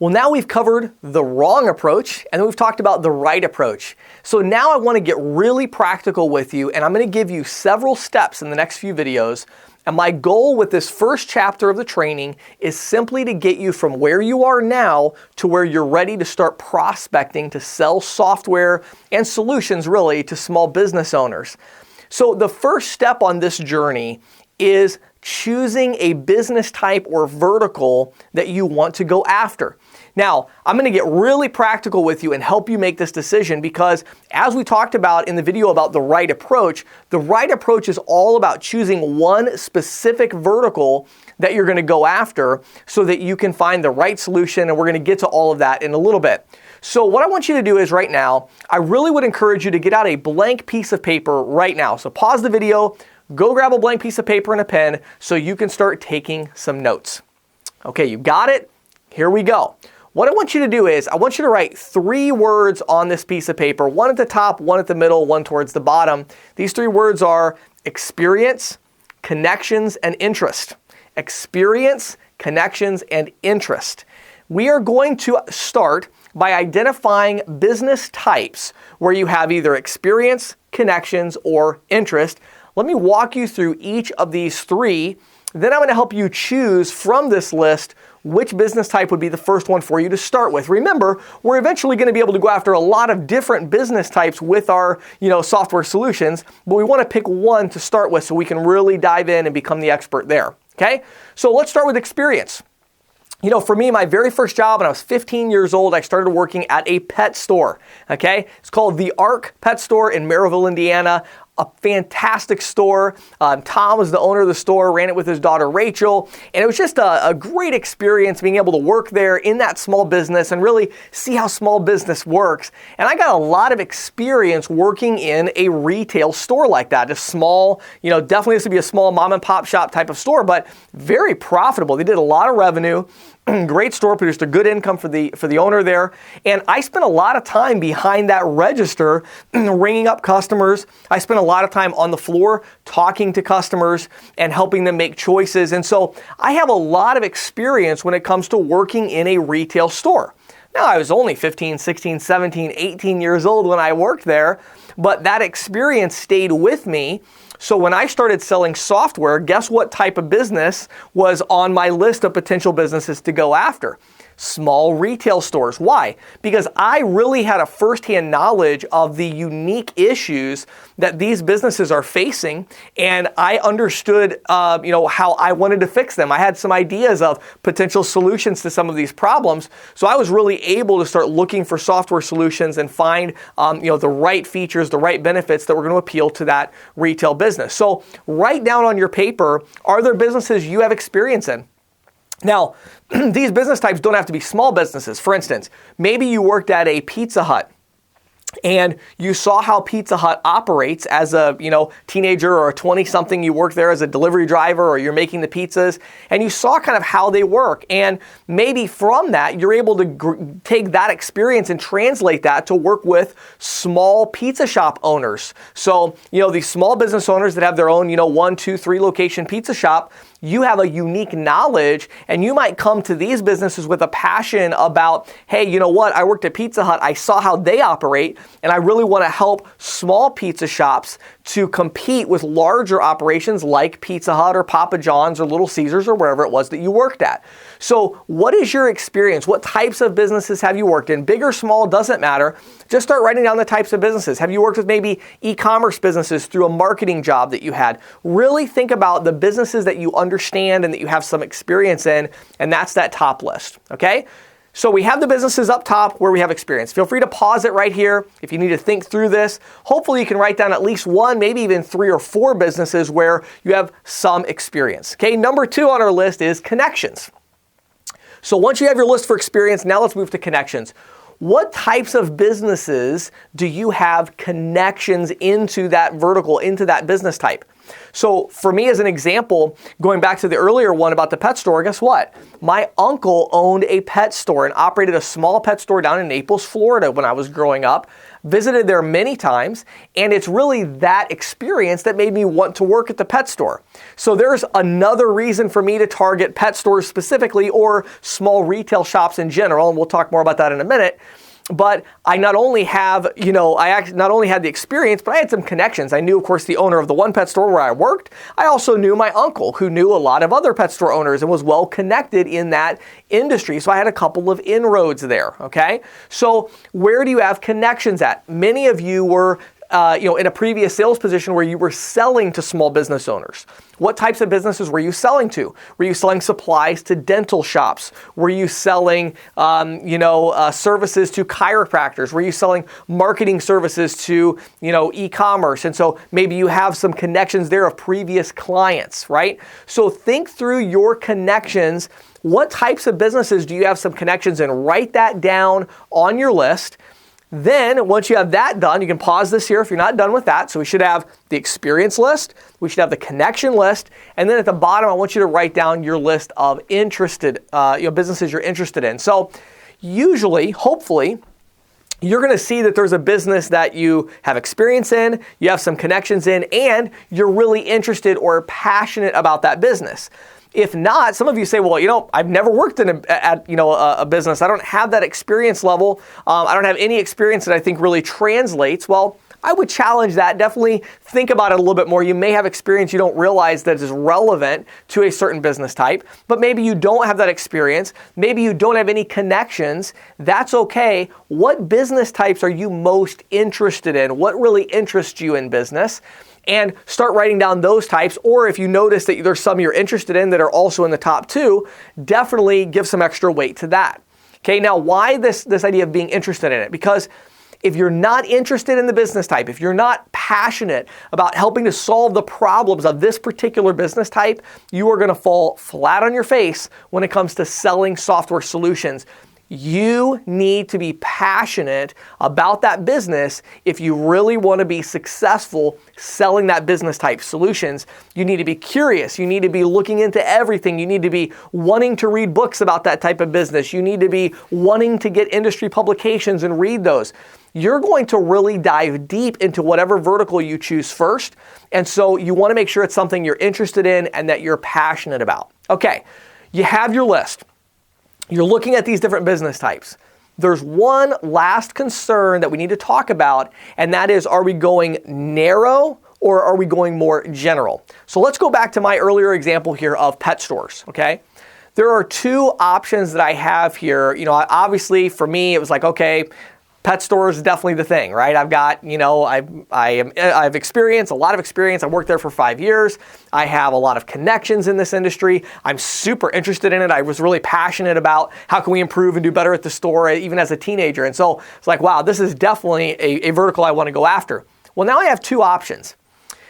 Well, now we've covered the wrong approach and then we've talked about the right approach. So now I want to get really practical with you, and I'm going to give you several steps in the next few videos. And my goal with this first chapter of the training is simply to get you from where you are now to where you're ready to start prospecting to sell software and solutions really to small business owners. So the first step on this journey is choosing a business type or vertical that you want to go after. Now, I'm going to get really practical with you and help you make this decision because as we talked about in the video about the right approach is all about choosing one specific vertical that you're going to go after so that you can find the right solution, and we're going to get to all of that in a little bit. So what I want you to do is right now, I really would encourage you to get out a blank piece of paper right now. So pause the video, go grab a blank piece of paper and a pen so you can start taking some notes. Okay, you got it? Here we go. What I want you to do is I want you to write 3 words on this piece of paper, one at the top, one at the middle, one towards the bottom. These 3 words are experience, connections, and interest. Experience, connections, and interest. We are going to start by identifying business types where you have either experience, connections, or interest. Let me walk you through each of these 3. Then I'm going to help you choose from this list which business type would be the first one for you to start with. Remember, we're eventually going to be able to go after a lot of different business types with our, software solutions, but we want to pick one to start with so we can really dive in and become the expert there. Okay? So let's start with experience. For me, my very first job when I was 15 years old, I started working at a pet store. Okay? It's called the Ark Pet Store in Maryville, Indiana. A fantastic store. Tom was the owner of the store, ran it with his daughter Rachel, and it was just a great experience being able to work there in that small business and really see how small business works. And I got a lot of experience working in a retail store like that. Just small, definitely this would be a small mom and pop shop type of store, but very profitable. They did a lot of revenue. Great store, produced a good income for the owner there. And I spent a lot of time behind that register ringing up customers. I spent a lot of time on the floor talking to customers and helping them make choices. And so I have a lot of experience when it comes to working in a retail store. Now, I was only 15, 16, 17, 18 years old when I worked there, but that experience stayed with me. So when I started selling software, guess what type of business was on my list of potential businesses to go after? Small retail stores. Why? Because I really had a firsthand knowledge of the unique issues that these businesses are facing, and I understood, how I wanted to fix them. I had some ideas of potential solutions to some of these problems, so I was really able to start looking for software solutions and find, the right features, the right benefits that were going to appeal to that retail business. So write down on your paper, are there businesses you have experience in? Now, these business types don't have to be small businesses. For instance, maybe you worked at a Pizza Hut and you saw how Pizza Hut operates as a, teenager or a 20-something. You work there as a delivery driver or you're making the pizzas, and you saw kind of how they work. And maybe from that, you're able to take that experience and translate that to work with small pizza shop owners. So, these small business owners that have their own, 1, 2, 3 location pizza shop, you have a unique knowledge, and you might come to these businesses with a passion about, hey, you know what? I worked at Pizza Hut. I saw how they operate, and I really want to help small pizza shops to compete with larger operations like Pizza Hut or Papa John's or Little Caesars or wherever it was that you worked at. So what is your experience? What types of businesses have you worked in? Big or small, doesn't matter. Just start writing down the types of businesses. Have you worked with maybe e-commerce businesses through a marketing job that you had? Really think about the businesses that you understand and that you have some experience in, and that's that top list, okay? So we have the businesses up top where we have experience. Feel free to pause it right here if you need to think through this. Hopefully you can write down at least 1, maybe even 3 or 4 businesses where you have some experience. Okay, number 2 on our list is connections. So once you have your list for experience, now let's move to connections. What types of businesses do you have connections into that vertical, into that business type? So for me as an example, going back to the earlier one about the pet store, guess what? My uncle owned a pet store and operated a small pet store down in Naples, Florida when I was growing up. Visited there many times, and it's really that experience that made me want to work at the pet store. So there's another reason for me to target pet stores specifically, or small retail shops in general, and we'll talk more about that in a minute. But I not only have, not only had the experience, but I had some connections. I knew, of course, the owner of the one pet store where I worked. I also knew my uncle, who knew a lot of other pet store owners and was well connected in that industry. So I had a couple of inroads there, okay? So where do you have connections at? Many of you were in a previous sales position where you were selling to small business owners. What types of businesses were you selling to? Were you selling supplies to dental shops? Were you selling, services to chiropractors? Were you selling marketing services to, e-commerce? And so maybe you have some connections there of previous clients, right? So think through your connections. What types of businesses do you have some connections in? Write that down on your list. Then, once you have that done, you can pause this here if you're not done with that. So we should have the experience list, we should have the connection list, and then at the bottom, I want you to write down your list of businesses you're interested in. So usually, hopefully, you're going to see that there's a business that you have experience in, you have some connections in, and you're really interested or passionate about that business. If not, some of you say, well, I've never worked in a business. I don't have that experience level. I don't have any experience that I think really translates. Well, I would challenge that. Definitely think about it a little bit more. You may have experience you don't realize that is relevant to a certain business type, but maybe you don't have that experience. Maybe you don't have any connections. That's okay. What business types are you most interested in? What really interests you in business? And start writing down those types, or if you notice that there's some you're interested in that are also in the top two, definitely give some extra weight to that. Okay, now why this idea of being interested in it? Because if you're not interested in the business type, if you're not passionate about helping to solve the problems of this particular business type, you are going to fall flat on your face when it comes to selling software solutions. You need to be passionate about that business if you really want to be successful selling that business type solutions. You need to be curious. You need to be looking into everything. You need to be wanting to read books about that type of business. You need to be wanting to get industry publications and read those. You're going to really dive deep into whatever vertical you choose first. And so you want to make sure it's something you're interested in and that you're passionate about. Okay, you have your list. You're looking at these different business types. There's one last concern that we need to talk about, and that is, are we going narrow or are we going more general? So let's go back to my earlier example here of pet stores, okay? There are two options that I have here. Obviously for me, it was like, okay, pet stores is definitely the thing, right? I've got, I've experienced, a lot of experience. I worked there for 5 years. I have a lot of connections in this industry. I'm super interested in it. I was really passionate about how can we improve and do better at the store, even as a teenager. And so it's like, wow, this is definitely a vertical I want to go after. Well, now I have two options.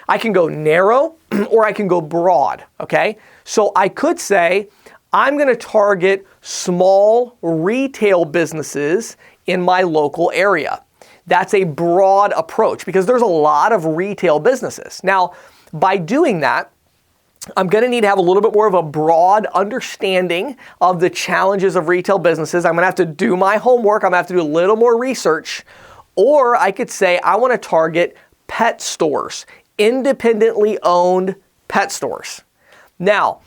I can go narrow or I can go broad, okay? So I could say, I'm going to target small retail businesses in my local area. That's a broad approach because there's a lot of retail businesses. Now, by doing that, I'm going to need to have a little bit more of a broad understanding of the challenges of retail businesses. I'm going to have to do my homework. I'm going to have to do a little more research. Or I could say I want to target pet stores, independently owned pet stores. Now,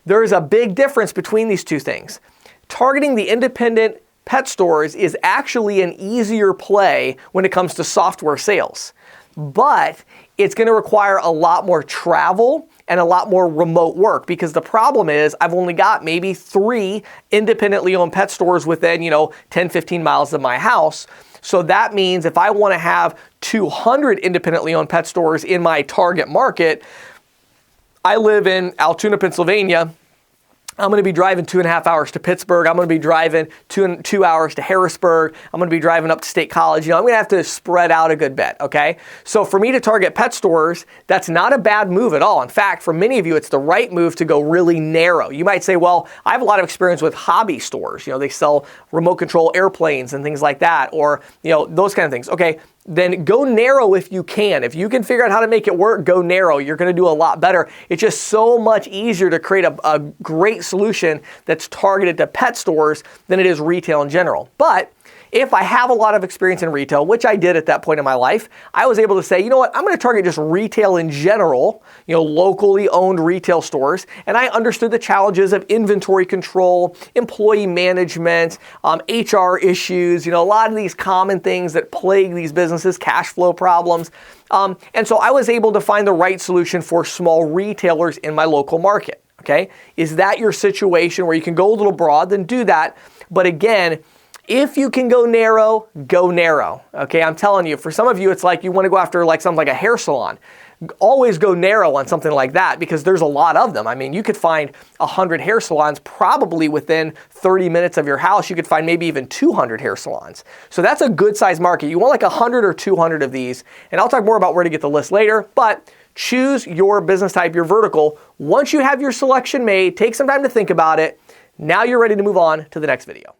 there is a big difference between these two things. Targeting the independent pet stores is actually an easier play when it comes to software sales, but it's going to require a lot more travel and a lot more remote work because the problem is I've only got maybe 3 independently owned pet stores within, 10, 15 miles of my house. So that means if I want to have 200 independently owned pet stores in my target market, I live in Altoona, Pennsylvania. I'm going to be driving 2.5 hours to Pittsburgh. I'm going to be driving 2 hours to Harrisburg. I'm going to be driving up to State College. I'm going to have to spread out a good bit, okay? So for me to target pet stores, that's not a bad move at all. In fact, for many of you, it's the right move to go really narrow. You might say, well, I have a lot of experience with hobby stores. They sell remote control airplanes and things like that, or, those kind of things. Okay, then go narrow if you can. If you can figure out how to make it work, go narrow. You're going to do a lot better. It's just so much easier to create a great solution that's targeted to pet stores than it is retail in general. But if I have a lot of experience in retail, which I did at that point in my life, I was able to say, you know what, I'm going to target just retail in general, locally owned retail stores. And I understood the challenges of inventory control, employee management, HR issues, a lot of these common things that plague these businesses, cash flow problems. And so I was able to find the right solution for small retailers in my local market. Okay. Is that your situation where you can go a little broad? Then do that. But again, if you can go narrow, go narrow. Okay, I'm telling you, for some of you, it's like you want to go after something like a hair salon. Always go narrow on something like that because there's a lot of them. I mean, you could find 100 hair salons probably within 30 minutes of your house. You could find maybe even 200 hair salons. So that's a good size market. You want like 100 or 200 of these. And I'll talk more about where to get the list later, but choose your business type, your vertical. Once you have your selection made, take some time to think about it. Now you're ready to move on to the next video.